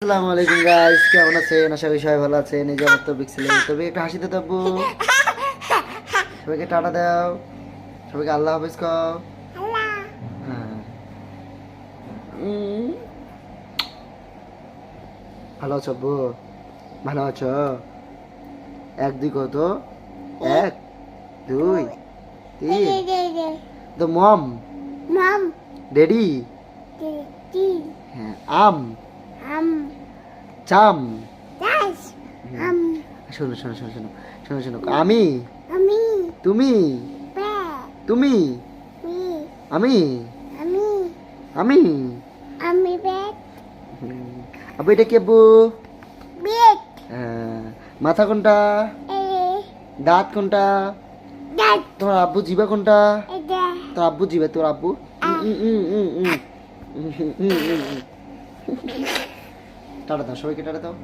আসসালামু আলাইকুম গাইস, কেমন আছেন? আশা করি সবাই ভালো আছেন। এই যে আমার তো বিক্সেলের তবে একটু হাসি দিতে আব্বু, সবাইকে টাটা দাও, সবাইকে আল্লাহ হাফেজ কও। হ্যাঁ ভালো আছো আব্বু? ভালো আছো? 1 2 কত? 1 2 3 দ্য মম ড্যাডি হ্যাঁ আম চাম শোনো শোনো শোনো শোনো শোনো শোনো আমি তুমি তুমি আমি আমি আব্বু এটা কি আব্বু? হ্যাঁ, মাথা কোনটা? দাঁত কোনটা? তোমার আব্বু জিবা কোনটা? তোর আব্বু জিবা, তোর আব্বু টাটা দাও, সবাইকে টাটা দাও।